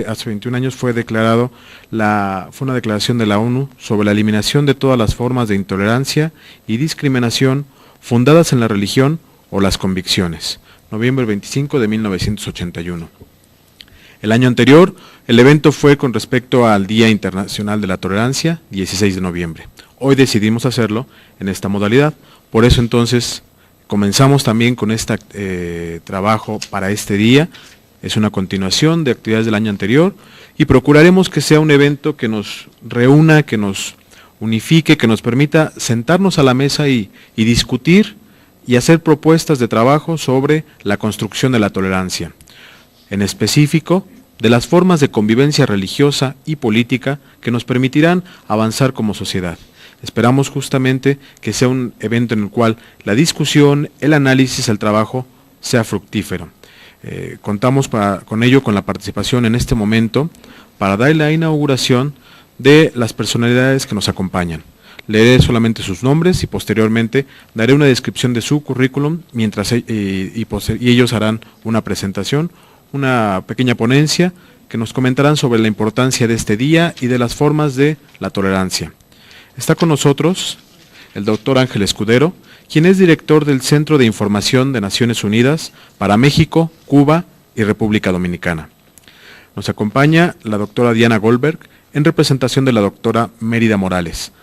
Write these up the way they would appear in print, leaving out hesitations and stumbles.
Hace 21 años fue una declaración de la ONU sobre la eliminación de todas las formas de intolerancia y discriminación fundadas en la religión o las convicciones, noviembre 25 de 1981. El año anterior, el evento fue con respecto al Día Internacional de la Tolerancia, 16 de noviembre. Hoy decidimos hacerlo en esta modalidad, por eso entonces comenzamos también con este trabajo para este día. Es una continuación de actividades del año anterior y procuraremos que sea un evento que nos reúna, que nos unifique, que nos permita sentarnos a la mesa y discutir y hacer propuestas de trabajo sobre la construcción de la tolerancia. En específico, de las formas de convivencia religiosa y política que nos permitirán avanzar como sociedad. Esperamos justamente que sea un evento en el cual la discusión, el análisis, el trabajo sea fructífero. Contamos con ello con la participación en este momento para dar la inauguración de las personalidades que nos acompañan. Leeré solamente sus nombres y posteriormente daré una descripción de su currículum y ellos harán una presentación, una pequeña ponencia que nos comentarán sobre la importancia de este día y de las formas de la tolerancia. Está con nosotros el doctor Ángel Escudero, quien es director del Centro de Información de Naciones Unidas para México, Cuba y República Dominicana. Nos acompaña la doctora Diana Goldberg en representación de la doctora Mérida Morales.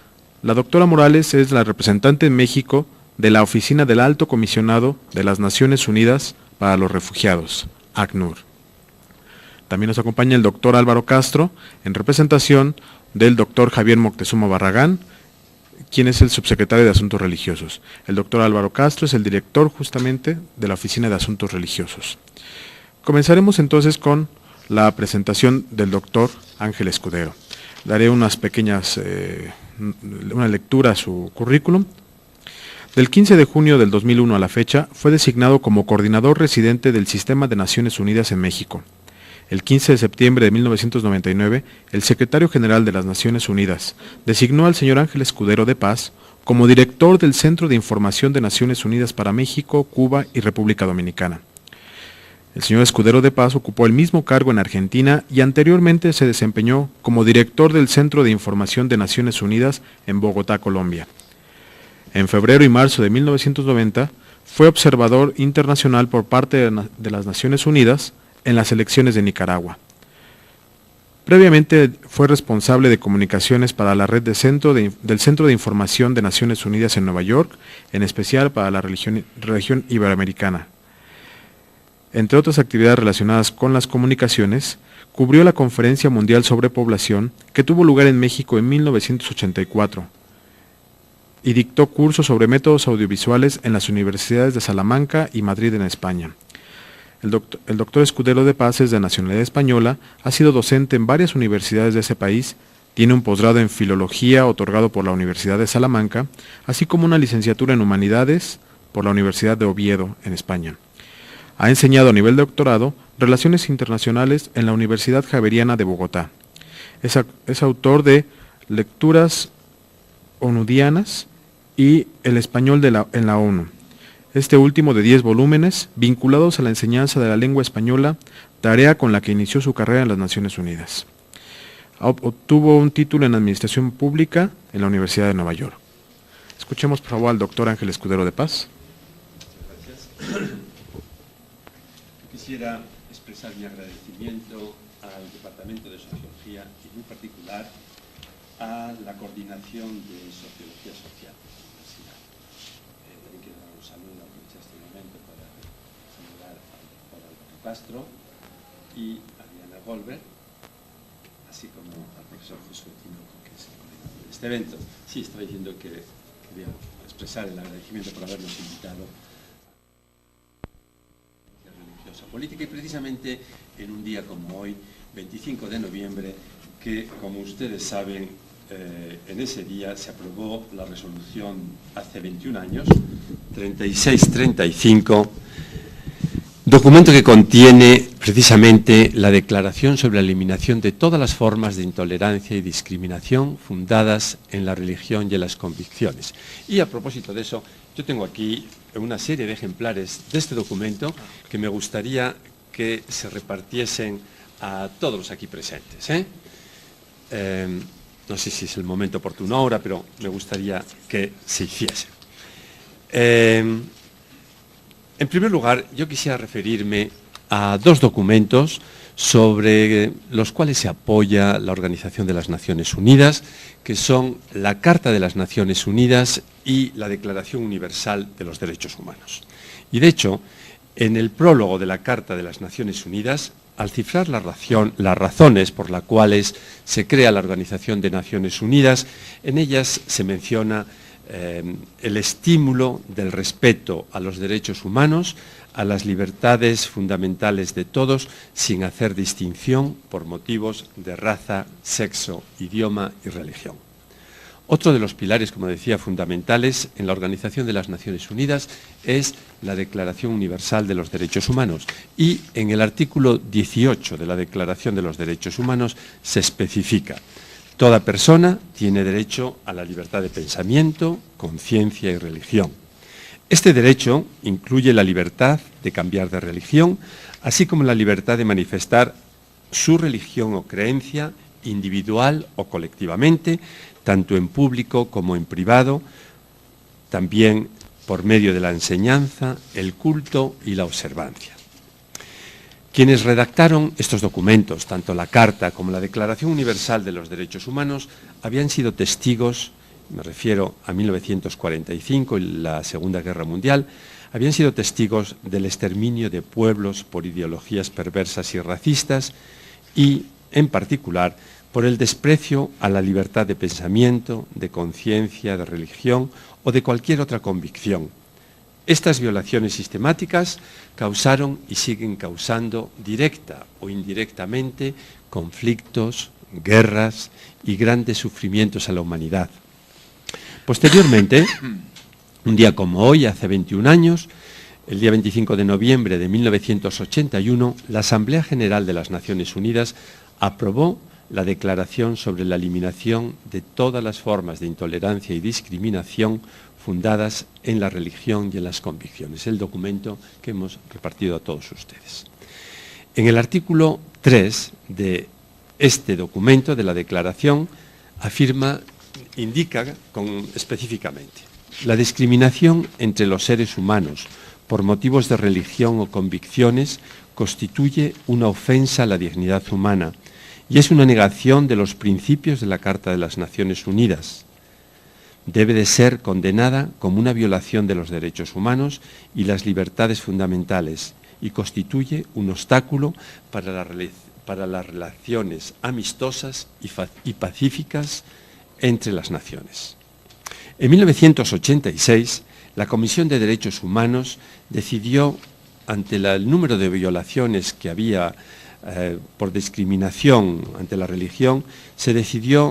La doctora Morales es la representante en México de la Oficina del Alto Comisionado de las Naciones Unidas para los Refugiados, ACNUR. También nos acompaña el doctor Álvaro Castro en representación del doctor Javier Moctezuma Barragán, quien es el subsecretario de Asuntos Religiosos. El doctor Álvaro Castro es el director justamente de la Oficina de Asuntos Religiosos. Comenzaremos entonces con la presentación del doctor Ángel Escudero. Daré una lectura a su currículum. Del 15 de junio del 2001 a la fecha, fue designado como coordinador residente del Sistema de Naciones Unidas en México. El 15 de septiembre de 1999, el secretario general de las Naciones Unidas designó al señor Ángel Escudero de Paz como director del Centro de Información de Naciones Unidas para México, Cuba y República Dominicana. El señor Escudero de Paz ocupó el mismo cargo en Argentina y anteriormente se desempeñó como director del Centro de Información de Naciones Unidas en Bogotá, Colombia. En febrero y marzo de 1990, fue observador internacional por parte de las Naciones Unidas en las elecciones de Nicaragua. Previamente fue responsable de comunicaciones para la red del Centro de Información de Naciones Unidas en Nueva York, en especial para la región iberoamericana. Entre otras actividades relacionadas con las comunicaciones, cubrió la Conferencia Mundial sobre Población que tuvo lugar en México en 1984 y dictó cursos sobre métodos audiovisuales en las universidades de Salamanca y Madrid en España. El doctor Escudero de Paz es de nacionalidad española, ha sido docente en varias universidades de ese país, tiene un posgrado en Filología otorgado por la Universidad de Salamanca, así como una licenciatura en Humanidades por la Universidad de Oviedo, en España. Ha enseñado a nivel de doctorado Relaciones Internacionales en la Universidad Javeriana de Bogotá. Es autor de Lecturas Onudianas y El Español en la ONU. Este último de 10 volúmenes, vinculados a la enseñanza de la lengua española, tarea con la que inició su carrera en las Naciones Unidas. Obtuvo un título en Administración Pública en la Universidad de Nueva York. Escuchemos por favor al doctor Ángel Escudero de Paz. Gracias. Quisiera expresar mi agradecimiento al Departamento de Sociología y muy particular a la Coordinación de Sociología Social. También quiero dar un saludo, aprovechar este momento para saludar al doctor Álvaro Castro y a Diana Goldberg, así como al profesor Josué Tinoco, que es el coordinador de este evento. Sí, estaba diciendo que quería expresar el agradecimiento por habernos invitado a la religiosa política y precisamente en un día como hoy, 25 de noviembre, que como ustedes saben, en ese día se aprobó la resolución hace 21 años, 3635, documento que contiene precisamente la declaración sobre la eliminación de todas las formas de intolerancia y discriminación fundadas en la religión y en las convicciones. Y a propósito de eso, yo tengo aquí una serie de ejemplares de este documento que me gustaría que se repartiesen a todos los aquí presentes. No sé si es el momento oportuno ahora, pero me gustaría que se hiciese. En primer lugar, yo quisiera referirme a dos documentos sobre los cuales se apoya la Organización de las Naciones Unidas, que son la Carta de las Naciones Unidas y la Declaración Universal de los Derechos Humanos. Y de hecho, en el prólogo de la Carta de las Naciones Unidas, al cifrar las razones por las cuales se crea la Organización de Naciones Unidas, en ellas se menciona el estímulo del respeto a los derechos humanos, a las libertades fundamentales de todos, sin hacer distinción por motivos de raza, sexo, idioma y religión. Otro de los pilares, como decía, fundamentales en la Organización de las Naciones Unidas es la Declaración Universal de los Derechos Humanos, y en el artículo 18 de la Declaración de los Derechos Humanos se especifica: toda persona tiene derecho a la libertad de pensamiento, conciencia y religión. Este derecho incluye la libertad de cambiar de religión, así como la libertad de manifestar su religión o creencia individual o colectivamente, tanto en público como en privado, también por medio de la enseñanza, el culto y la observancia. Quienes redactaron estos documentos, tanto la Carta como la Declaración Universal de los Derechos Humanos, habían sido testigos, me refiero a 1945 y la Segunda Guerra Mundial, habían sido testigos del exterminio de pueblos por ideologías perversas y racistas y, en particular, por el desprecio a la libertad de pensamiento, de conciencia, de religión o de cualquier otra convicción. Estas violaciones sistemáticas causaron y siguen causando, directa o indirectamente, conflictos, guerras y grandes sufrimientos a la humanidad. Posteriormente, un día como hoy, hace 21 años, el día 25 de noviembre de 1981, la Asamblea General de las Naciones Unidas aprobó la Declaración sobre la eliminación de todas las formas de intolerancia y discriminación fundadas en la religión y en las convicciones, el documento que hemos repartido a todos ustedes. En el artículo 3 de este documento, de la Declaración, indica específicamente: la discriminación entre los seres humanos por motivos de religión o convicciones constituye una ofensa a la dignidad humana y es una negación de los principios de la Carta de las Naciones Unidas. Debe de ser condenada como una violación de los derechos humanos y las libertades fundamentales y constituye un obstáculo para las relaciones amistosas y pacíficas entre las naciones. En 1986, la Comisión de Derechos Humanos decidió, ante el número de violaciones que había por discriminación ante la religión,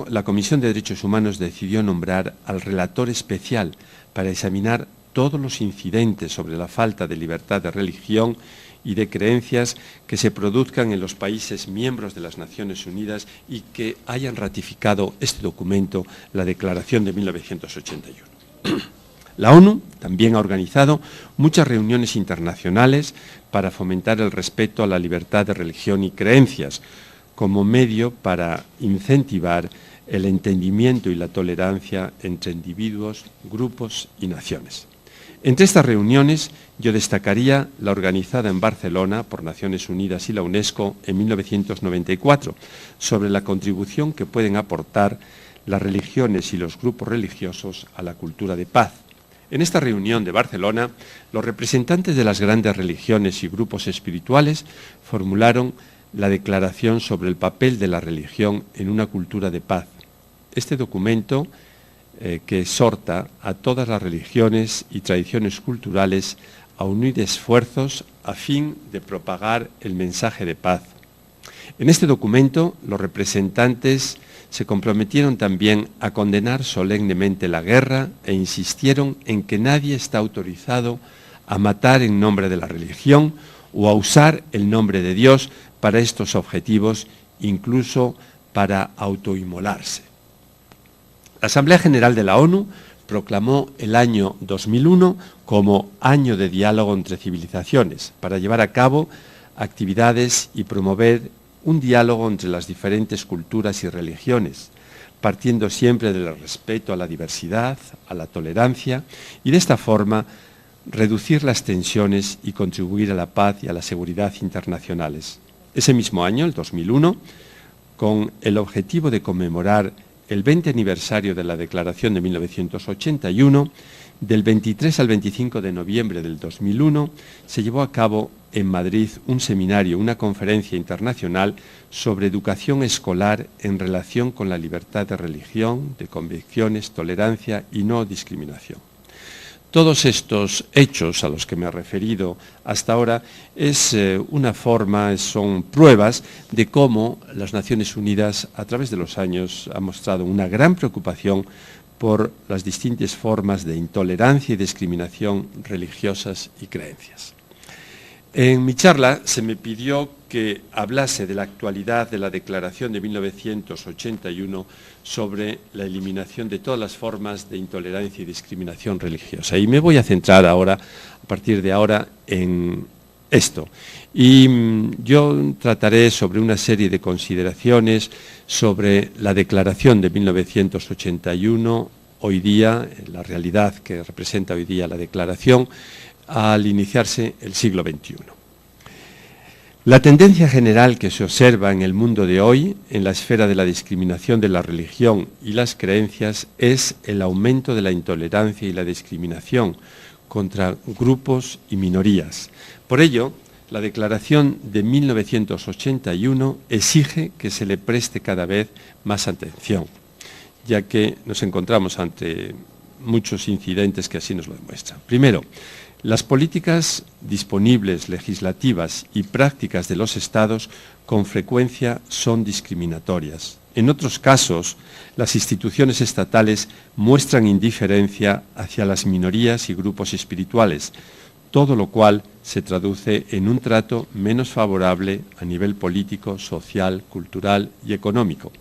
la Comisión de Derechos Humanos decidió nombrar al relator especial para examinar todos los incidentes sobre la falta de libertad de religión y de creencias que se produzcan en los países miembros de las Naciones Unidas y que hayan ratificado este documento, la Declaración de 1981. La ONU también ha organizado muchas reuniones internacionales para fomentar el respeto a la libertad de religión y creencias, como medio para incentivar el entendimiento y la tolerancia entre individuos, grupos y naciones. Entre estas reuniones yo destacaría la organizada en Barcelona por Naciones Unidas y la UNESCO en 1994, sobre la contribución que pueden aportar las religiones y los grupos religiosos a la cultura de paz. En esta reunión de Barcelona, los representantes de las grandes religiones y grupos espirituales formularon la Declaración sobre el papel de la religión en una cultura de paz. Este documento, que exhorta a todas las religiones y tradiciones culturales a unir esfuerzos a fin de propagar el mensaje de paz. En este documento, los representantes se comprometieron también a condenar solemnemente la guerra e insistieron en que nadie está autorizado a matar en nombre de la religión o a usar el nombre de Dios para estos objetivos, incluso para autoinmolarse. La Asamblea General de la ONU proclamó el año 2001 como Año de Diálogo entre Civilizaciones para llevar a cabo actividades y promover un diálogo entre las diferentes culturas y religiones, partiendo siempre del respeto a la diversidad, a la tolerancia, y de esta forma reducir las tensiones y contribuir a la paz y a la seguridad internacionales. Ese mismo año, el 2001, con el objetivo de conmemorar el 20 aniversario de la Declaración de 1981, del 23 al 25 de noviembre del 2001, se llevó a cabo en Madrid un seminario, una conferencia internacional sobre educación escolar en relación con la libertad de religión, de convicciones, tolerancia y no discriminación. Todos estos hechos a los que me he referido hasta ahora son pruebas de cómo las Naciones Unidas a través de los años han mostrado una gran preocupación por las distintas formas de intolerancia y discriminación religiosas y creencias. En mi charla se me pidió que hablase de la actualidad de la Declaración de 1981 sobre la eliminación de todas las formas de intolerancia y discriminación religiosa. Y me voy a centrar ahora, a partir de ahora, en esto. Y yo trataré sobre una serie de consideraciones sobre la Declaración de 1981, hoy día, la realidad que representa hoy día la Declaración, al iniciarse el siglo XXI. La tendencia general que se observa en el mundo de hoy, en la esfera de la discriminación de la religión y las creencias, es el aumento de la intolerancia y la discriminación contra grupos y minorías. Por ello, la Declaración de 1981 exige que se le preste cada vez más atención, ya que nos encontramos ante muchos incidentes que así nos lo demuestran. Primero, las políticas disponibles, legislativas y prácticas de los Estados con frecuencia son discriminatorias. En otros casos, las instituciones estatales muestran indiferencia hacia las minorías y grupos espirituales, todo lo cual se traduce en un trato menos favorable a nivel político, social, cultural y económico.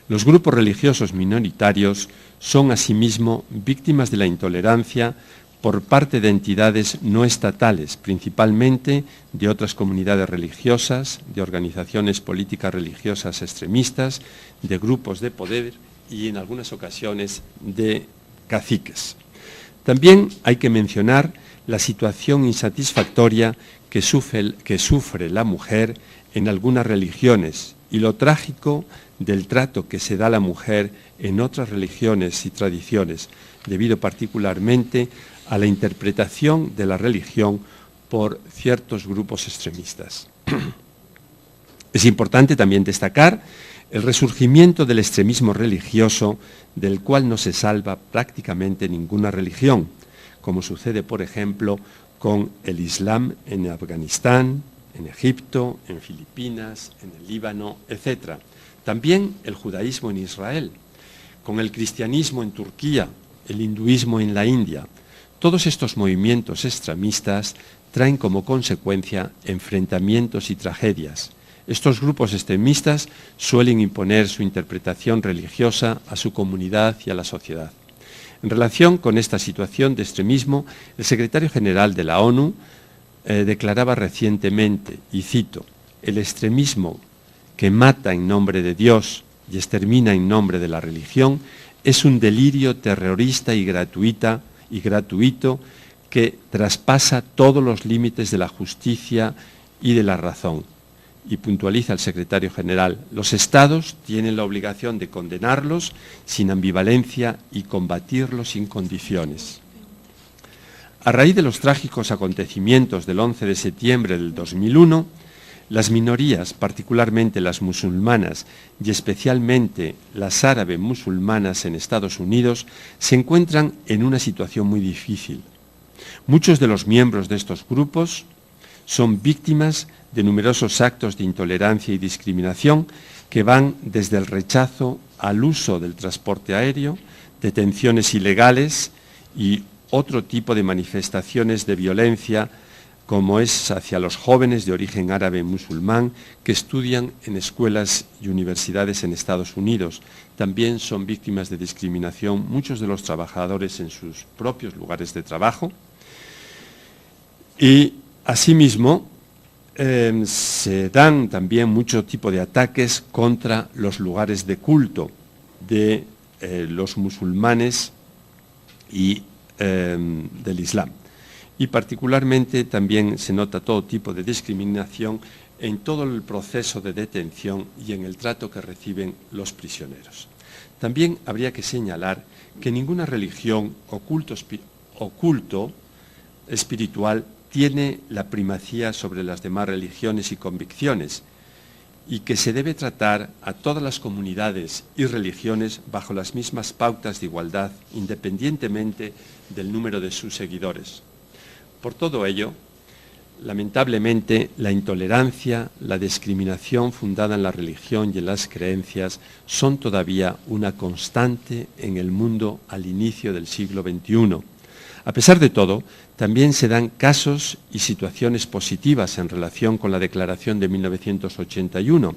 Los grupos religiosos minoritarios son asimismo víctimas de la intolerancia por parte de entidades no estatales, principalmente de otras comunidades religiosas, de organizaciones políticas religiosas extremistas, de grupos de poder y en algunas ocasiones de caciques. También hay que mencionar la situación insatisfactoria que sufre la mujer en algunas religiones y lo trágico del trato que se da a la mujer en otras religiones y tradiciones, debido particularmente a la interpretación de la religión por ciertos grupos extremistas. Es importante también destacar el resurgimiento del extremismo religioso, del cual no se salva prácticamente ninguna religión, como sucede, por ejemplo, con el Islam en Afganistán, en Egipto, en Filipinas, en el Líbano, etc. También el judaísmo en Israel, con el cristianismo en Turquía, el hinduismo en la India. Todos estos movimientos extremistas traen como consecuencia enfrentamientos y tragedias. Estos grupos extremistas suelen imponer su interpretación religiosa a su comunidad y a la sociedad. En relación con esta situación de extremismo, el secretario general de la ONU declaraba recientemente, y cito, «El extremismo que mata en nombre de Dios y extermina en nombre de la religión es un delirio terrorista y gratuito que traspasa todos los límites de la justicia y de la razón». Y puntualiza el secretario general, los Estados tienen la obligación de condenarlos sin ambivalencia y combatirlos sin condiciones. A raíz de los trágicos acontecimientos del 11 de septiembre del 2001, las minorías, particularmente las musulmanas y especialmente las árabe musulmanas en Estados Unidos, se encuentran en una situación muy difícil. Muchos de los miembros de estos grupos son víctimas de numerosos actos de intolerancia y discriminación que van desde el rechazo al uso del transporte aéreo, detenciones ilegales y otro tipo de manifestaciones de violencia, como es hacia los jóvenes de origen árabe musulmán que estudian en escuelas y universidades en Estados Unidos. También son víctimas de discriminación muchos de los trabajadores en sus propios lugares de trabajo. Y asimismo, se dan también mucho tipo de ataques contra los lugares de culto de los musulmanes y del Islam. Y particularmente también se nota todo tipo de discriminación en todo el proceso de detención y en el trato que reciben los prisioneros. También habría que señalar que ninguna religión o culto espiritual tiene la primacía sobre las demás religiones y convicciones, y que se debe tratar a todas las comunidades y religiones bajo las mismas pautas de igualdad, independientemente del número de sus seguidores. Por todo ello, lamentablemente, la intolerancia, la discriminación fundada en la religión y en las creencias son todavía una constante en el mundo al inicio del siglo XXI. A pesar de todo, también se dan casos y situaciones positivas en relación con la Declaración de 1981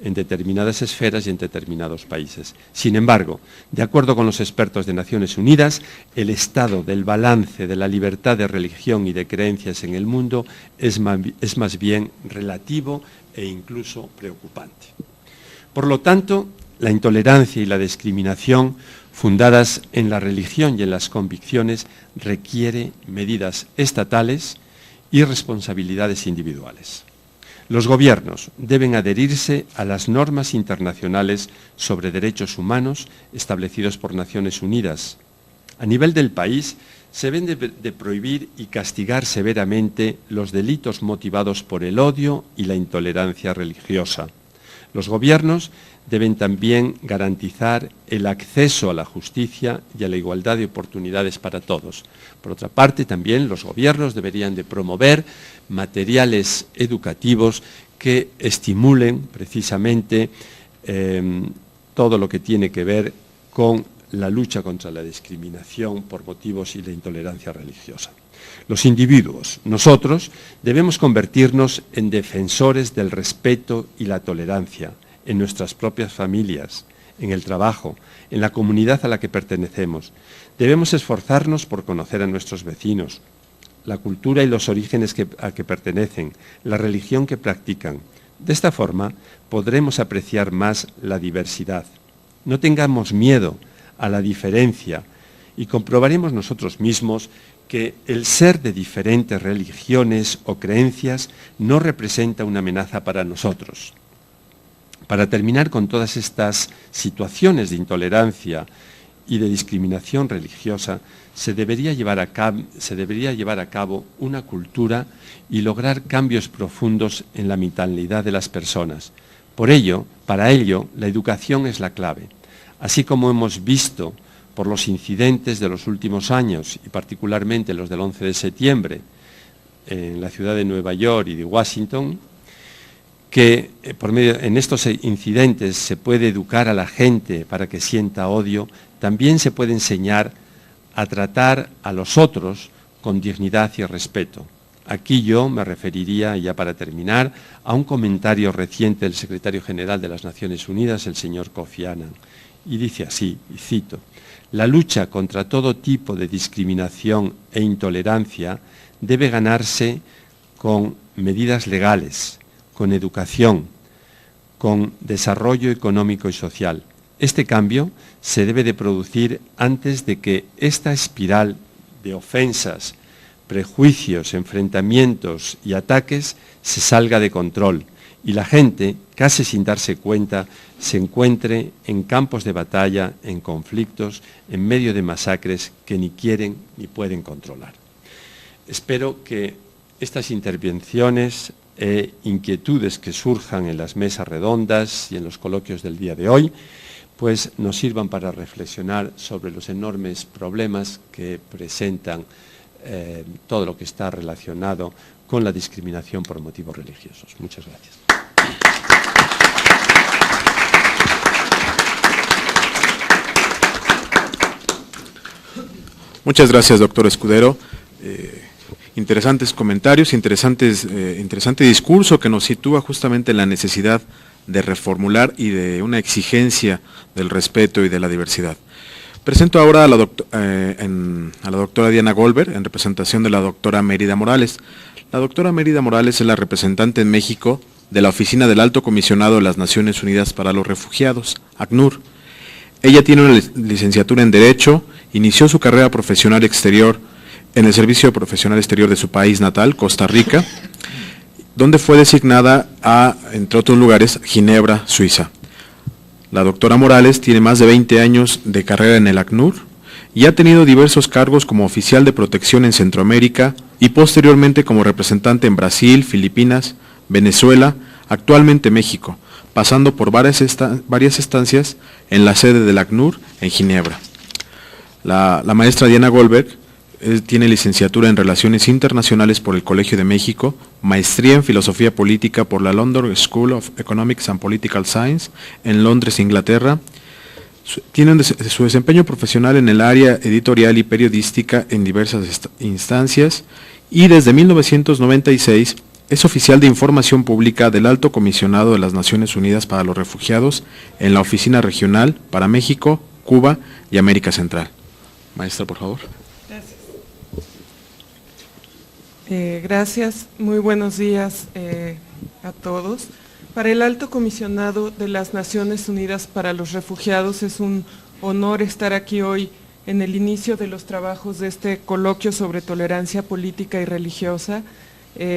en determinadas esferas y en determinados países. Sin embargo, de acuerdo con los expertos de Naciones Unidas, el estado del balance de la libertad de religión y de creencias en el mundo es más bien relativo e incluso preocupante. Por lo tanto, la intolerancia y la discriminación fundadas en la religión y en las convicciones requiere medidas estatales y responsabilidades individuales. Los gobiernos deben adherirse a las normas internacionales sobre derechos humanos establecidos por Naciones Unidas. A nivel del país, se deben de prohibir y castigar severamente los delitos motivados por el odio y la intolerancia religiosa. Los gobiernos deben también garantizar el acceso a la justicia y a la igualdad de oportunidades para todos. Por otra parte, también los gobiernos deberían de promover materiales educativos que estimulen precisamente todo lo que tiene que ver con la lucha contra la discriminación por motivos y la intolerancia religiosa. Los individuos, nosotros, debemos convertirnos en defensores del respeto y la tolerancia en nuestras propias familias, en el trabajo, en la comunidad a la que pertenecemos. Debemos esforzarnos por conocer a nuestros vecinos, la cultura y los orígenes a que pertenecen, la religión que practican. De esta forma podremos apreciar más la diversidad. No tengamos miedo a la diferencia y comprobaremos nosotros mismos que el ser de diferentes religiones o creencias no representa una amenaza para nosotros. Para terminar con todas estas situaciones de intolerancia y de discriminación religiosa, se debería llevar a cabo una cultura y lograr cambios profundos en la mentalidad de las personas. Para ello, la educación es la clave. Así como hemos visto por los incidentes de los últimos años, y particularmente los del 11 de septiembre, en la ciudad de Nueva York y de Washington, que en estos incidentes se puede educar a la gente para que sienta odio, también se puede enseñar a tratar a los otros con dignidad y respeto. Aquí yo me referiría, ya para terminar, a un comentario reciente del secretario general de las Naciones Unidas, el señor Kofi Annan, y dice así, y cito: «La lucha contra todo tipo de discriminación e intolerancia debe ganarse con medidas legales, con educación, con desarrollo económico y social. Este cambio se debe de producir antes de que esta espiral de ofensas, prejuicios, enfrentamientos y ataques se salga de control y la gente, casi sin darse cuenta, se encuentre en campos de batalla, en conflictos, en medio de masacres que ni quieren ni pueden controlar». Espero que estas intervenciones e inquietudes que surjan en las mesas redondas y en los coloquios del día de hoy, pues nos sirvan para reflexionar sobre los enormes problemas que presentan todo lo que está relacionado con la discriminación por motivos religiosos. Muchas gracias. Muchas gracias, doctor Escudero. Interesantes comentarios, interesante discurso que nos sitúa justamente en la necesidad de reformular y de una exigencia del respeto y de la diversidad. Presento ahora a la doctora Diana Goldberg, en representación de la doctora Mérida Morales. La doctora Mérida Morales es la representante en México de la Oficina del Alto Comisionado de las Naciones Unidas para los Refugiados, ACNUR. Ella tiene una licenciatura en Derecho, inició su carrera profesional exterior en el Servicio Profesional Exterior de su país natal, Costa Rica, donde fue designada a, entre otros lugares, Ginebra, Suiza. La doctora Morales tiene más de 20 años de carrera en el ACNUR y ha tenido diversos cargos como oficial de protección en Centroamérica y posteriormente como representante en Brasil, Filipinas, Venezuela, actualmente México, pasando por varias estancias en la sede del ACNUR en Ginebra. La maestra Diana Goldberg tiene licenciatura en Relaciones Internacionales por el Colegio de México, maestría en Filosofía Política por la London School of Economics and Political Science en Londres, Inglaterra. Tiene su desempeño profesional en el área editorial y periodística en diversas instancias y desde 1996 es oficial de información pública del Alto Comisionado de las Naciones Unidas para los Refugiados en la Oficina Regional para México, Cuba y América Central. Maestra, por favor. Gracias, muy buenos días a todos. Para el Alto Comisionado de las Naciones Unidas para los Refugiados es un honor estar aquí hoy en el inicio de los trabajos de este coloquio sobre tolerancia política y religiosa,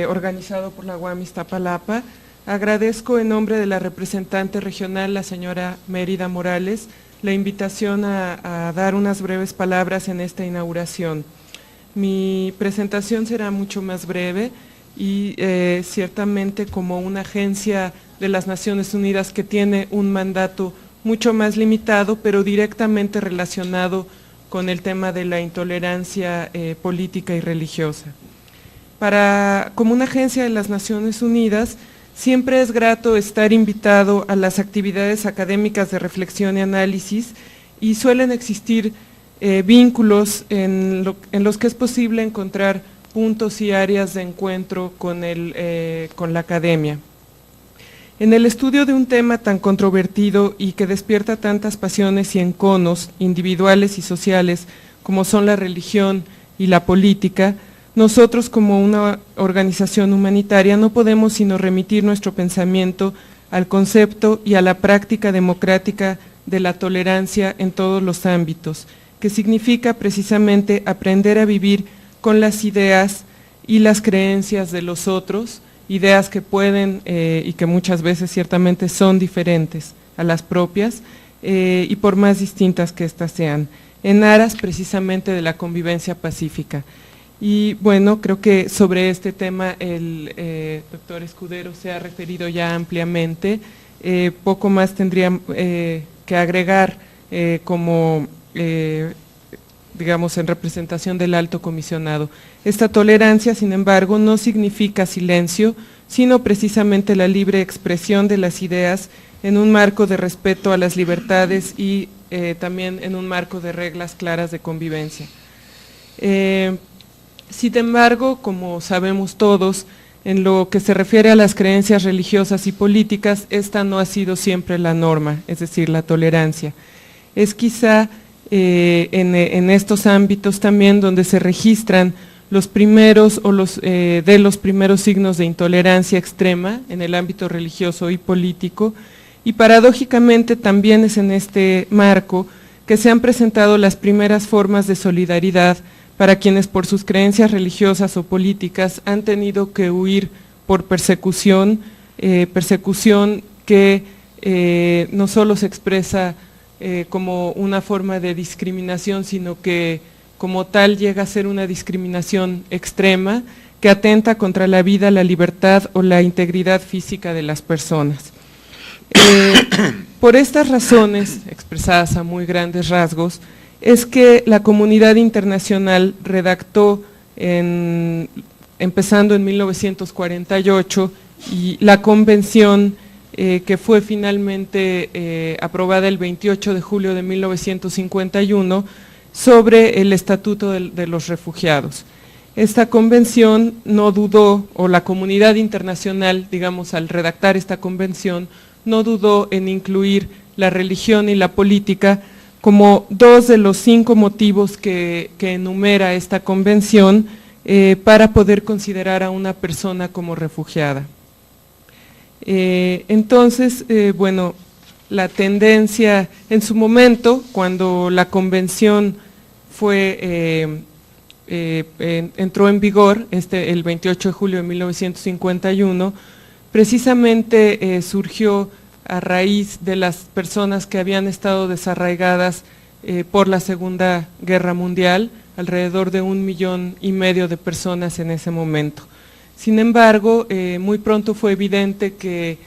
organizado por la UAM Iztapalapa. Agradezco en nombre de la representante regional, la señora Mérida Morales, la invitación a dar unas breves palabras en esta inauguración. Mi presentación será mucho más breve y ciertamente como una agencia de las Naciones Unidas que tiene un mandato mucho más limitado, pero directamente relacionado con el tema de la intolerancia política y religiosa. Como una agencia de las Naciones Unidas, siempre es grato estar invitado a las actividades académicas de reflexión y análisis y suelen existir vínculos en los que es posible encontrar puntos y áreas de encuentro con la academia. En el estudio de un tema tan controvertido y que despierta tantas pasiones y enconos individuales y sociales como son la religión y la política, nosotros como una organización humanitaria no podemos sino remitir nuestro pensamiento al concepto y a la práctica democrática de la tolerancia en todos los ámbitos, que significa precisamente aprender a vivir con las ideas y las creencias de los otros, ideas que pueden y que muchas veces ciertamente son diferentes a las propias y por más distintas que éstas sean, en aras precisamente de la convivencia pacífica. Y bueno, creo que sobre este tema el doctor Escudero se ha referido ya ampliamente, poco más tendría que agregar como digamos en representación del Alto Comisionado. Esta tolerancia, sin embargo, no significa silencio, sino precisamente la libre expresión de las ideas en un marco de respeto a las libertades y también en un marco de reglas claras de convivencia. Sin embargo, como sabemos todos, en lo que se refiere a las creencias religiosas y políticas, esta no ha sido siempre la norma, es decir, la tolerancia. Es quizá en estos ámbitos también donde se registran los primeros o de los primeros signos de intolerancia extrema en el ámbito religioso y político, y paradójicamente también es en este marco que se han presentado las primeras formas de solidaridad para quienes por sus creencias religiosas o políticas han tenido que huir por persecución, persecución que no solo se expresa como una forma de discriminación, sino que como tal llega a ser una discriminación extrema que atenta contra la vida, la libertad o la integridad física de las personas. Por estas razones, expresadas a muy grandes rasgos, es que la comunidad internacional redactó, empezando en 1948, y la convención que fue finalmente aprobada el 28 de julio de 1951 sobre el Estatuto de los Refugiados. Esta convención no dudó, o la comunidad internacional, digamos, al redactar esta convención, no dudó en incluir la religión y la política como dos de los 5 motivos que enumera esta convención para poder considerar a una persona como refugiada. Entonces, bueno, la tendencia en su momento, cuando la convención entró en vigor el 28 de julio de 1951, precisamente surgió a raíz de las personas que habían estado desarraigadas por la Segunda Guerra Mundial, alrededor de 1,5 millones de personas en ese momento. Sin embargo, muy pronto fue evidente que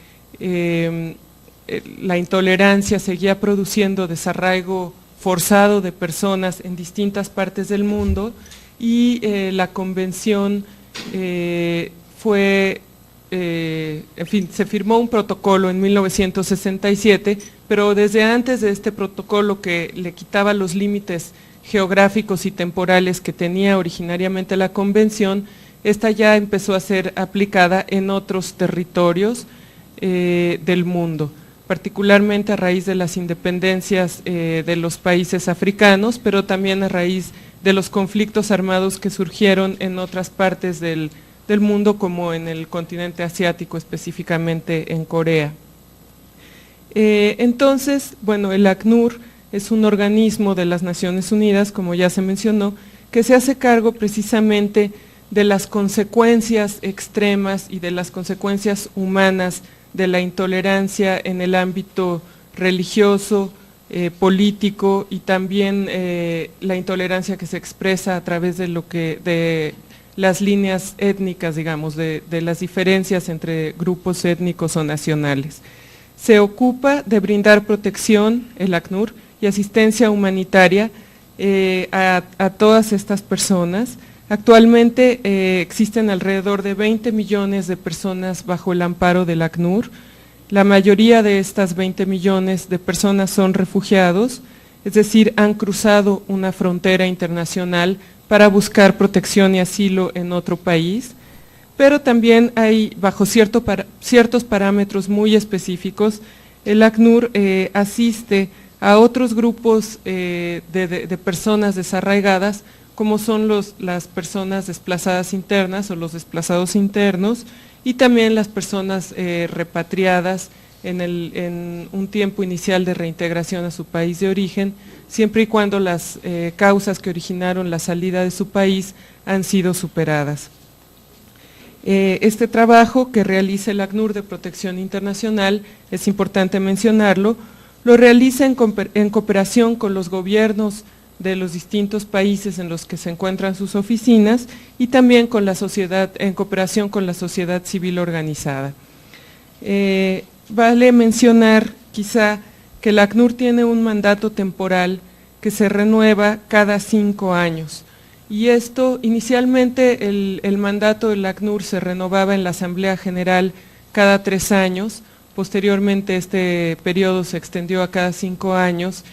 la intolerancia seguía produciendo desarraigo forzado de personas en distintas partes del mundo, y la convención en fin, se firmó un protocolo en 1967, pero desde antes de este protocolo, que le quitaba los límites geográficos y temporales que tenía originariamente la convención, esta ya empezó a ser aplicada en otros territorios del mundo, particularmente a raíz de las independencias de los países africanos, pero también a raíz de los conflictos armados que surgieron en otras partes del mundo, como en el continente asiático, específicamente en Corea. Entonces, bueno, el ACNUR es un organismo de las Naciones Unidas, como ya se mencionó, que se hace cargo precisamente de las consecuencias extremas y de las consecuencias humanas de la intolerancia en el ámbito religioso, político, y también la intolerancia que se expresa a través de las líneas étnicas, digamos, de las diferencias entre grupos étnicos o nacionales. Se ocupa de brindar protección, el ACNUR, y asistencia humanitaria a todas estas personas. Actualmente existen alrededor de 20 millones de personas bajo el amparo del ACNUR. La mayoría de estas 20 millones de personas son refugiados, es decir, han cruzado una frontera internacional para buscar protección y asilo en otro país, pero también hay, bajo ciertos parámetros muy específicos, el ACNUR asiste a otros grupos de personas desarraigadas, como son las personas desplazadas internas o los desplazados internos, y también las personas repatriadas en un tiempo inicial de reintegración a su país de origen, siempre y cuando las causas que originaron la salida de su país han sido superadas. Este trabajo que realiza el ACNUR de Protección Internacional, es importante mencionarlo, lo realiza en cooperación con los gobiernos de los distintos países en los que se encuentran sus oficinas, y también con la sociedad, en cooperación con la sociedad civil organizada. Vale mencionar quizá que el ACNUR tiene un mandato temporal que se renueva cada 5 años, y esto inicialmente el mandato del ACNUR se renovaba en la Asamblea General cada 3 años, posteriormente este periodo se extendió a cada 5 años,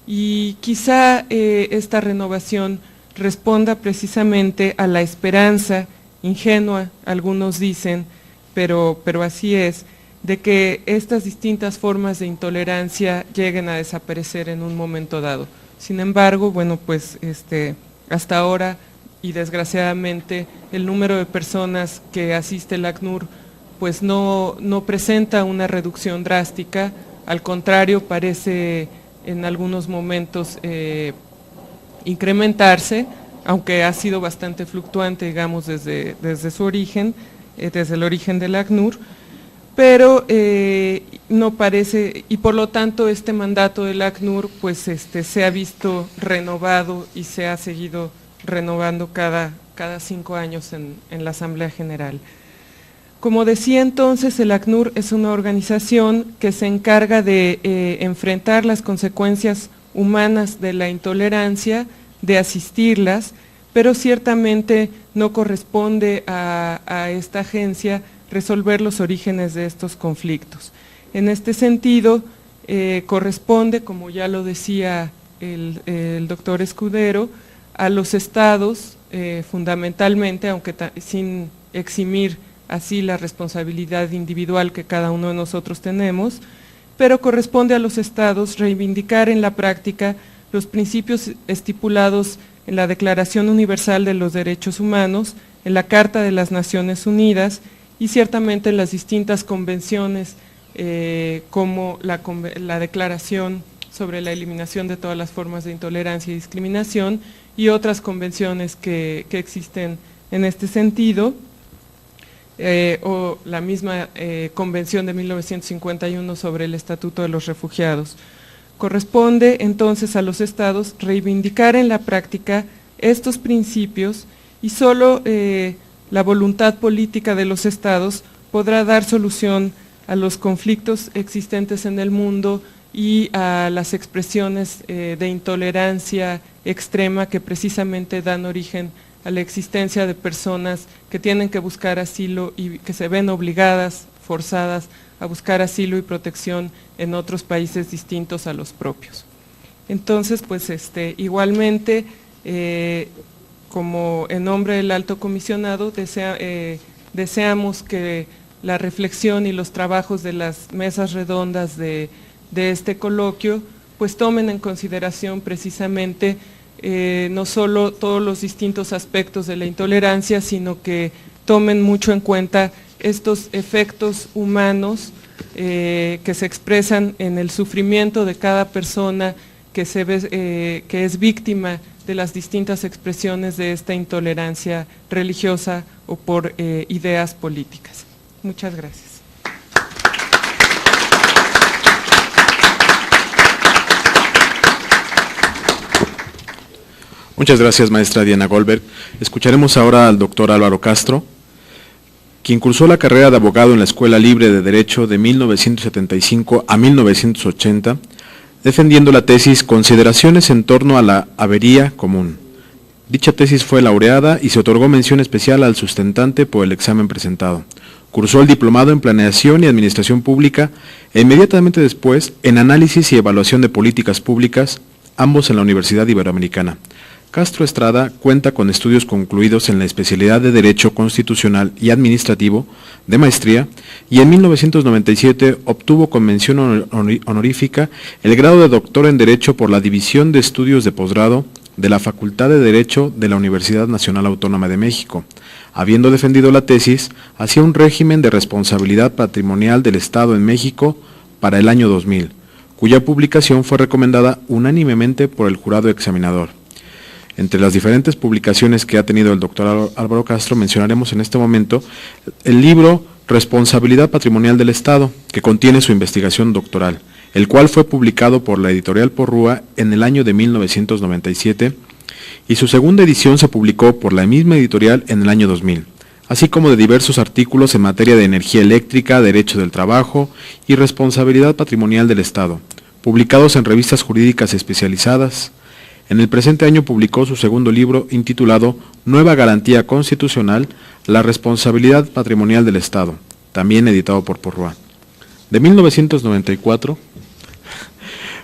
y quizá esta renovación responda precisamente a la esperanza ingenua, algunos dicen, pero así es, de que estas distintas formas de intolerancia lleguen a desaparecer en un momento dado. Sin embargo, bueno, pues hasta ahora, y desgraciadamente, el número de personas que asiste el ACNUR pues no presenta una reducción drástica, al contrario, parece en algunos momentos incrementarse, aunque ha sido bastante fluctuante, digamos, desde su origen, desde el origen del ACNUR, pero no parece, y por lo tanto este mandato del ACNUR pues se ha visto renovado y se ha seguido renovando cada 5 años en la Asamblea General. Como decía entonces, el ACNUR es una organización que se encarga de enfrentar las consecuencias humanas de la intolerancia, de asistirlas, pero ciertamente no corresponde a esta agencia resolver los orígenes de estos conflictos. En este sentido, corresponde, como ya lo decía el doctor Escudero, a los estados, fundamentalmente, aunque sin eximir así la responsabilidad individual que cada uno de nosotros tenemos, pero corresponde a los estados reivindicar en la práctica los principios estipulados en la Declaración Universal de los Derechos Humanos, en la Carta de las Naciones Unidas y ciertamente en las distintas convenciones como la Declaración sobre la Eliminación de todas las formas de intolerancia y discriminación y otras convenciones que existen en este sentido, o la misma Convención de 1951 sobre el Estatuto de los Refugiados. Corresponde entonces a los estados reivindicar en la práctica estos principios y solo la voluntad política de los estados podrá dar solución a los conflictos existentes en el mundo y a las expresiones de intolerancia extrema que precisamente dan origen a la existencia de personas que tienen que buscar asilo y que se ven obligadas, forzadas a buscar asilo y protección en otros países distintos a los propios. Entonces, pues igualmente, como en nombre del Alto Comisionado, deseamos que la reflexión y los trabajos de las mesas redondas de este coloquio, pues tomen en consideración precisamente no solo todos los distintos aspectos de la intolerancia, sino que tomen mucho en cuenta estos efectos humanos que se expresan en el sufrimiento de cada persona que es víctima de las distintas expresiones de esta intolerancia religiosa o por ideas políticas. Muchas gracias. Muchas gracias, maestra Diana Goldberg. Escucharemos ahora al doctor Álvaro Castro, quien cursó la carrera de abogado en la Escuela Libre de Derecho de 1975 a 1980, defendiendo la tesis Consideraciones en torno a la avería común. Dicha tesis fue laureada y se otorgó mención especial al sustentante por el examen presentado. Cursó el diplomado en Planeación y Administración Pública e inmediatamente después en Análisis y Evaluación de Políticas Públicas, ambos en la Universidad Iberoamericana. Castro Estrada cuenta con estudios concluidos en la especialidad de Derecho Constitucional y Administrativo de maestría y en 1997 obtuvo con mención honorífica el grado de doctor en Derecho por la División de Estudios de Posgrado de la Facultad de Derecho de la Universidad Nacional Autónoma de México, habiendo defendido la tesis hacia un régimen de responsabilidad patrimonial del Estado en México para el año 2000, cuya publicación fue recomendada unánimemente por el jurado examinador. Entre las diferentes publicaciones que ha tenido el doctor Álvaro Castro, mencionaremos en este momento el libro Responsabilidad Patrimonial del Estado, que contiene su investigación doctoral, el cual fue publicado por la editorial Porrúa en el año de 1997, y su segunda edición se publicó por la misma editorial en el año 2000, así como de diversos artículos en materia de energía eléctrica, derecho del trabajo y responsabilidad patrimonial del Estado, publicados en revistas jurídicas especializadas. En el presente año publicó su segundo libro intitulado Nueva Garantía Constitucional, la responsabilidad patrimonial del Estado, también editado por Porrúa. De 1994,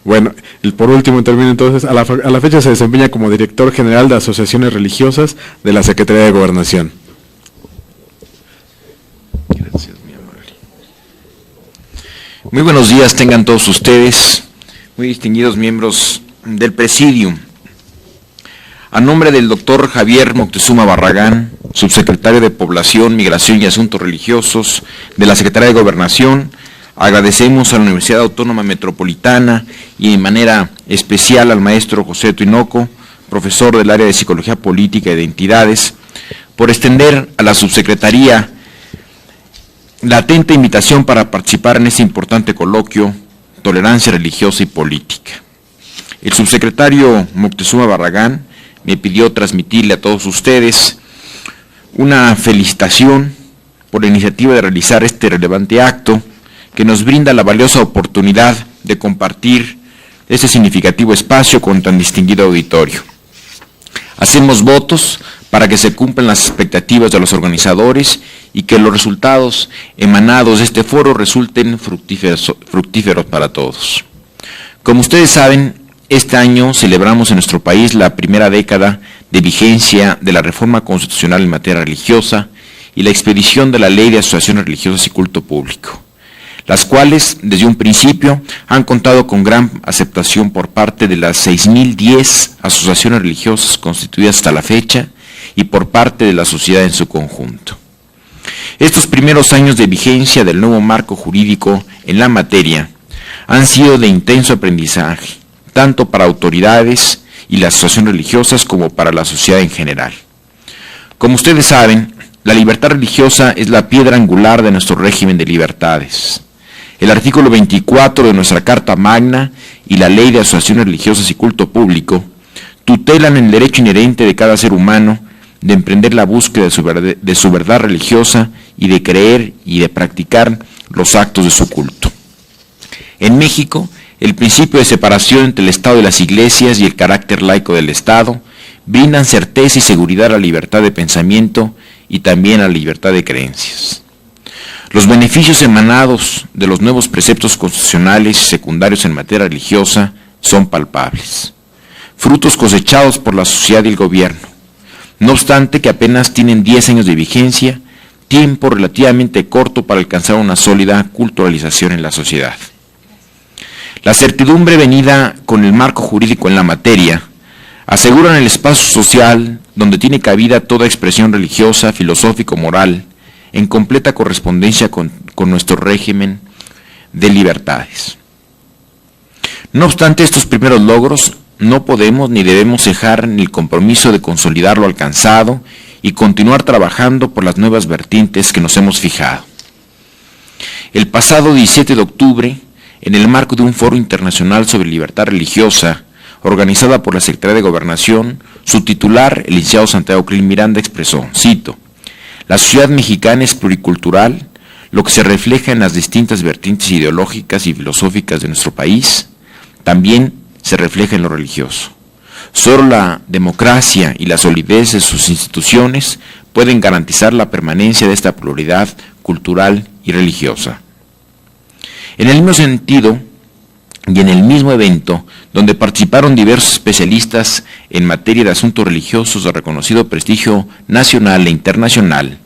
bueno, por último termino entonces, a la fecha se desempeña como director general de asociaciones religiosas de la Secretaría de Gobernación. Gracias, mi amable. Muy buenos días tengan todos ustedes, muy distinguidos miembros del Presidium. A nombre del doctor Javier Moctezuma Barragán, subsecretario de Población, Migración y Asuntos Religiosos de la Secretaría de Gobernación, agradecemos a la Universidad Autónoma Metropolitana y de manera especial al maestro José Tinoco, profesor del área de Psicología Política y de Entidades, por extender a la subsecretaría la atenta invitación para participar en este importante coloquio, Tolerancia Religiosa y Política. El subsecretario Moctezuma Barragán me pidió transmitirle a todos ustedes una felicitación por la iniciativa de realizar este relevante acto que nos brinda la valiosa oportunidad de compartir este significativo espacio con tan distinguido auditorio. Hacemos votos para que se cumplan las expectativas de los organizadores y que los resultados emanados de este foro resulten fructíferos para todos. Como ustedes saben, este año celebramos en nuestro país la primera década de vigencia de la reforma constitucional en materia religiosa y la expedición de la Ley de Asociaciones Religiosas y Culto Público. las cuales desde un principio han contado con gran aceptación por parte de las 6.010 asociaciones religiosas constituidas hasta la fecha y por parte de la sociedad en su conjunto. Estos primeros años de vigencia del nuevo marco jurídico en la materia han sido de intenso aprendizaje, tanto para autoridades y las asociaciones religiosas como para la sociedad en general. Como ustedes saben, la libertad religiosa es la piedra angular de nuestro régimen de libertades. El artículo 24 de nuestra Carta Magna y la Ley de Asociaciones Religiosas y Culto Público tutelan el derecho inherente de cada ser humano de emprender la búsqueda de su verdad religiosa y de creer y de practicar los actos de su culto. En México, el principio de separación entre el Estado y las iglesias y el carácter laico del Estado brindan certeza y seguridad a la libertad de pensamiento y también a la libertad de creencias. Los beneficios emanados de los nuevos preceptos constitucionales y secundarios en materia religiosa son palpables, frutos cosechados por la sociedad y el gobierno, no obstante que apenas tienen 10 años de vigencia, tiempo relativamente corto para alcanzar una sólida culturalización en la sociedad. La certidumbre venida con el marco jurídico en la materia aseguran el espacio social donde tiene cabida toda expresión religiosa, filosófico-moral, en completa correspondencia con nuestro régimen de libertades. No obstante estos primeros logros, no podemos ni debemos cejar ni el compromiso de consolidar lo alcanzado y continuar trabajando por las nuevas vertientes que nos hemos fijado. El pasado 17 de octubre, en el marco de un foro internacional sobre libertad religiosa, organizada por la Secretaría de Gobernación, su titular, el licenciado Santiago Krill Miranda, expresó, cito, «La sociedad mexicana es pluricultural, lo que se refleja en las distintas vertientes ideológicas y filosóficas de nuestro país, también se refleja en lo religioso. Solo la democracia y la solidez de sus instituciones pueden garantizar la permanencia de esta pluralidad cultural y religiosa». En el mismo sentido, y en el mismo evento, donde participaron diversos especialistas en materia de asuntos religiosos de reconocido prestigio nacional e internacional,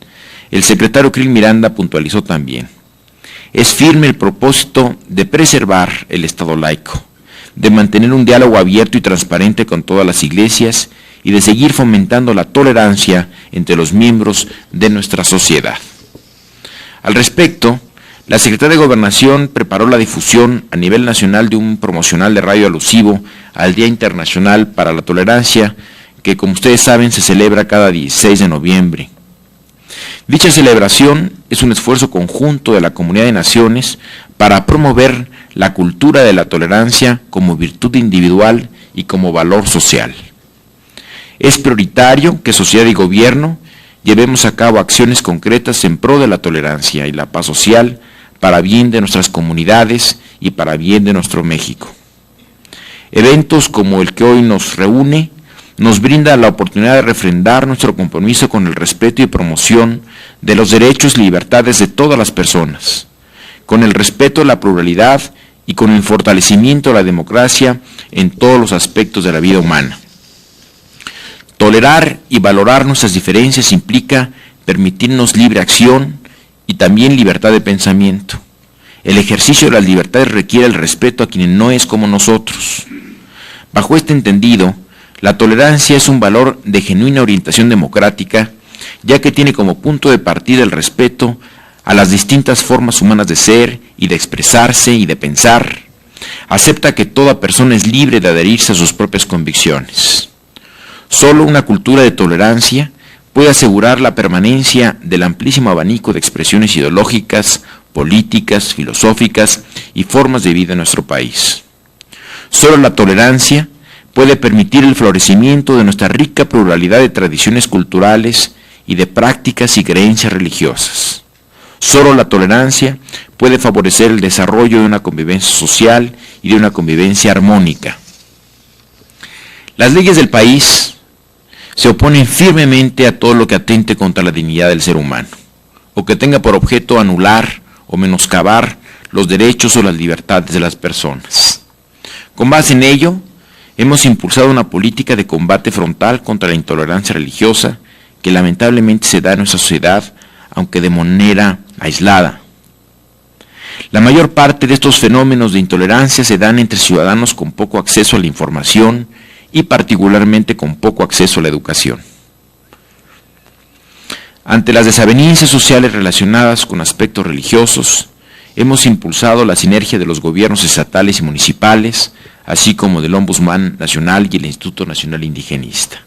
el secretario Krill Miranda puntualizó también, es firme el propósito de preservar el Estado laico, de mantener un diálogo abierto y transparente con todas las iglesias y de seguir fomentando la tolerancia entre los miembros de nuestra sociedad. Al respecto, la Secretaría de Gobernación preparó la difusión a nivel nacional de un promocional de radio alusivo al Día Internacional para la Tolerancia, que como ustedes saben se celebra cada 16 de noviembre. Dicha celebración es un esfuerzo conjunto de la comunidad de naciones para promover la cultura de la tolerancia como virtud individual y como valor social. Es prioritario que sociedad y gobierno llevemos a cabo acciones concretas en pro de la tolerancia y la paz social para bien de nuestras comunidades y para bien de nuestro México. Eventos como el que hoy nos reúne nos brinda la oportunidad de refrendar nuestro compromiso con el respeto y promoción de los derechos y libertades de todas las personas, con el respeto a la pluralidad y con el fortalecimiento de la democracia en todos los aspectos de la vida humana. Tolerar y valorar nuestras diferencias implica permitirnos libre acción y también libertad de pensamiento. El ejercicio de las libertades requiere el respeto a quien no es como nosotros. Bajo este entendido, la tolerancia es un valor de genuina orientación democrática, ya que tiene como punto de partida el respeto a las distintas formas humanas de ser y de expresarse y de pensar. Acepta que toda persona es libre de adherirse a sus propias convicciones. Solo una cultura de tolerancia puede asegurar la permanencia del amplísimo abanico de expresiones ideológicas, políticas, filosóficas y formas de vida en nuestro país. Solo la tolerancia puede permitir el florecimiento de nuestra rica pluralidad de tradiciones culturales y de prácticas y creencias religiosas. Solo la tolerancia puede favorecer el desarrollo de una convivencia social y de una convivencia armónica. Las leyes del país se oponen firmemente a todo lo que atente contra la dignidad del ser humano, o que tenga por objeto anular o menoscabar los derechos o las libertades de las personas. Con base en ello, hemos impulsado una política de combate frontal contra la intolerancia religiosa que lamentablemente se da en nuestra sociedad, aunque de manera aislada. La mayor parte de estos fenómenos de intolerancia se dan entre ciudadanos con poco acceso a la información y particularmente con poco acceso a la educación. Ante las desavenencias sociales relacionadas con aspectos religiosos, hemos impulsado la sinergia de los gobiernos estatales y municipales, así como del Ombudsman Nacional y el Instituto Nacional Indigenista.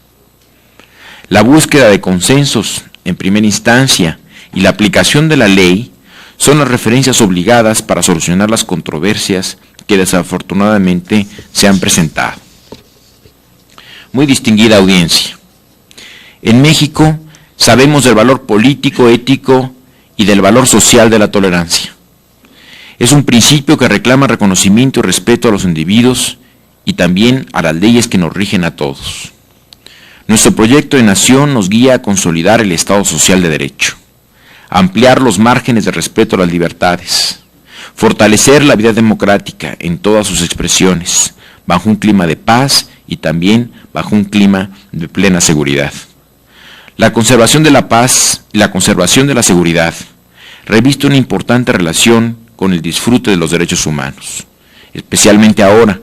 La búsqueda de consensos en primera instancia y la aplicación de la ley son las referencias obligadas para solucionar las controversias que desafortunadamente se han presentado. Muy distinguida audiencia, en México sabemos del valor político, ético y del valor social de la tolerancia. Es un principio que reclama reconocimiento y respeto a los individuos y también a las leyes que nos rigen a todos. Nuestro proyecto de nación nos guía a consolidar el Estado Social de Derecho, a ampliar los márgenes de respeto a las libertades, fortalecer la vida democrática en todas sus expresiones, bajo un clima de paz y también bajo un clima de plena seguridad. La conservación de la paz y la conservación de la seguridad reviste una importante relación con el disfrute de los derechos humanos, especialmente ahora,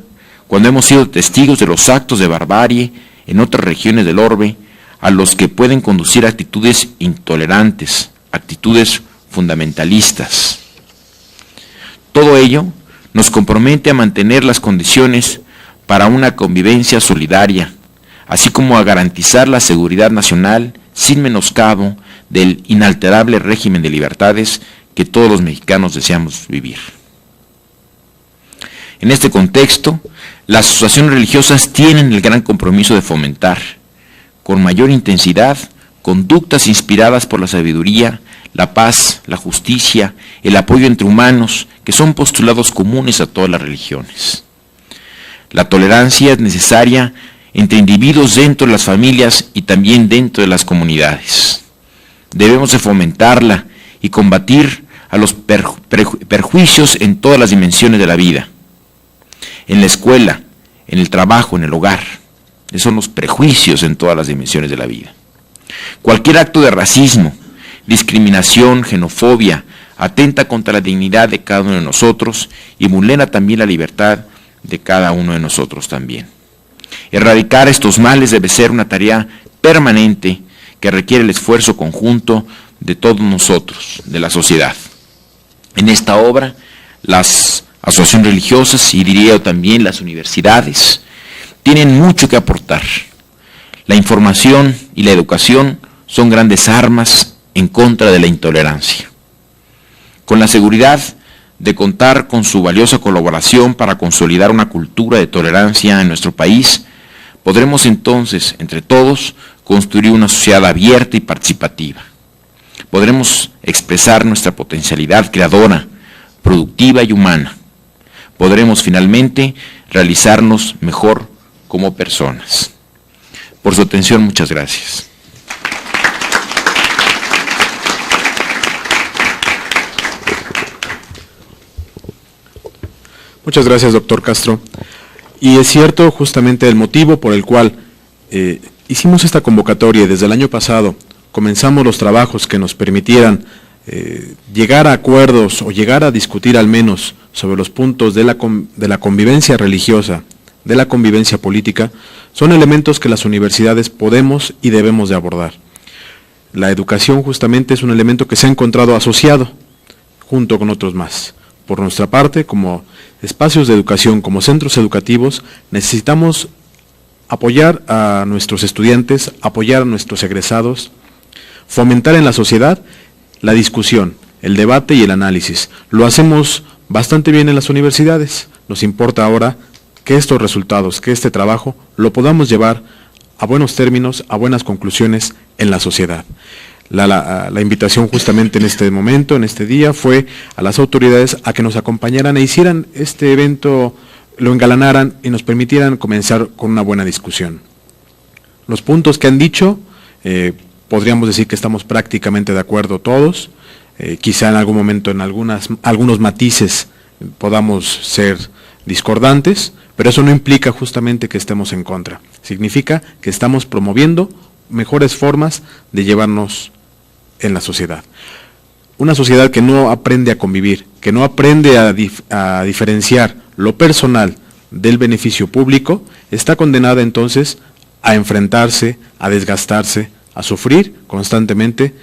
cuando hemos sido testigos de los actos de barbarie en otras regiones del orbe, a los que pueden conducir a actitudes intolerantes, actitudes fundamentalistas. Todo ello nos compromete a mantener las condiciones para una convivencia solidaria, así como a garantizar la seguridad nacional sin menoscabo del inalterable régimen de libertades que todos los mexicanos deseamos vivir. En este contexto, las asociaciones religiosas tienen el gran compromiso de fomentar, con mayor intensidad, conductas inspiradas por la sabiduría, la paz, la justicia, el apoyo entre humanos, que son postulados comunes a todas las religiones. La tolerancia es necesaria entre individuos dentro de las familias y también dentro de las comunidades. Debemos de fomentarla y combatir a los perjuicios en todas las dimensiones de la vida. En la escuela, en el trabajo, en el hogar. Esos son los prejuicios en todas las dimensiones de la vida. Cualquier acto de racismo, discriminación, xenofobia, atenta contra la dignidad de cada uno de nosotros y vulnera también la libertad de cada uno de nosotros también. Erradicar estos males debe ser una tarea permanente que requiere el esfuerzo conjunto de todos nosotros, de la sociedad. En esta obra, las asociaciones religiosas y diría yo también las universidades tienen mucho que aportar. La información y la educación son grandes armas en contra de la intolerancia. Con la seguridad de contar con su valiosa colaboración para consolidar una cultura de tolerancia en nuestro país, podremos entonces, entre todos, construir una sociedad abierta y participativa. Podremos expresar nuestra potencialidad creadora, productiva y humana. Podremos finalmente realizarnos mejor como personas. Por su atención, muchas gracias. Muchas gracias, doctor Castro. Y es cierto justamente el motivo por el cual hicimos esta convocatoria. Desde el año pasado comenzamos los trabajos que nos permitieran llegar a acuerdos o llegar a discutir al menos sobre los puntos de la convivencia religiosa, de la convivencia política, son elementos que las universidades podemos y debemos de abordar. La educación justamente es un elemento que se ha encontrado asociado junto con otros más. Por nuestra parte, como espacios de educación, como centros educativos, necesitamos apoyar a nuestros estudiantes, apoyar a nuestros egresados, fomentar en la sociedad la discusión, el debate y el análisis. Lo hacemos bastante bien en las universidades. Nos importa ahora que estos resultados, que este trabajo, lo podamos llevar a buenos términos, a buenas conclusiones en la sociedad. La invitación justamente en este momento, en este día, fue a las autoridades a que nos acompañaran e hicieran este evento, lo engalanaran y nos permitieran comenzar con una buena discusión. Los puntos que han dicho, podríamos decir que estamos prácticamente de acuerdo todos, quizá en algún momento en algunos matices podamos ser discordantes, pero eso no implica justamente que estemos en contra. Significa que estamos promoviendo mejores formas de llevarnos en la sociedad. Una sociedad que no aprende a convivir, que no aprende a diferenciar lo personal del beneficio público, está condenada entonces a enfrentarse, a desgastarse, a sufrir constantemente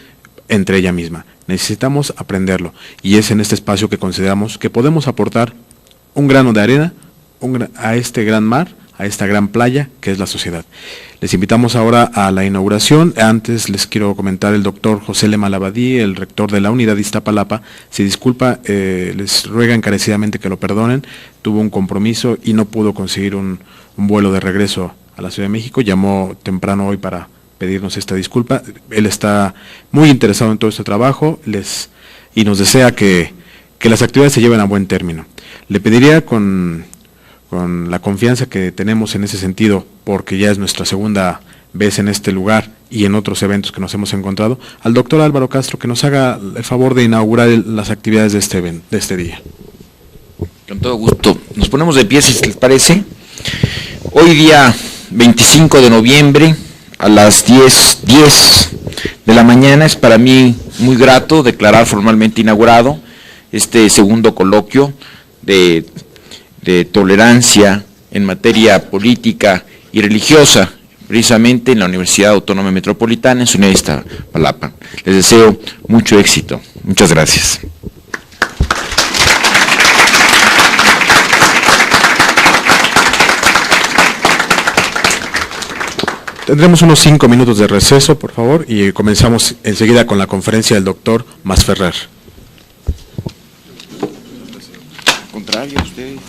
entre ella misma. Necesitamos aprenderlo, y es en este espacio que consideramos que podemos aportar un grano de arena a este gran mar, a esta gran playa que es la sociedad. Les invitamos ahora a la inauguración. Antes les quiero comentar, el doctor José Lema Labadí, el rector de la unidad de Iztapalapa, se disculpa, les ruega encarecidamente que lo perdonen, tuvo un compromiso y no pudo conseguir un vuelo de regreso a la Ciudad de México, llamó temprano hoy para pedirnos esta disculpa. Él está muy interesado en todo este trabajo y nos desea que las actividades se lleven a buen término. Le pediría con la confianza que tenemos en ese sentido, porque ya es nuestra segunda vez en este lugar y en otros eventos que nos hemos encontrado, al doctor Álvaro Castro que nos haga el favor de inaugurar las actividades de este evento, de este día. Con todo gusto. Nos ponemos de pie, si les parece. Hoy día 25 de noviembre a las 10:10 de la mañana es para mí muy grato declarar formalmente inaugurado este segundo coloquio de tolerancia en materia política y religiosa, precisamente en la Universidad Autónoma Metropolitana, en su unidad de Iztapalapa. Les deseo mucho éxito. Muchas gracias. Tendremos unos 5 minutos de receso, por favor, y comenzamos enseguida con la conferencia del doctor Masferrer. Contrario, ustedes.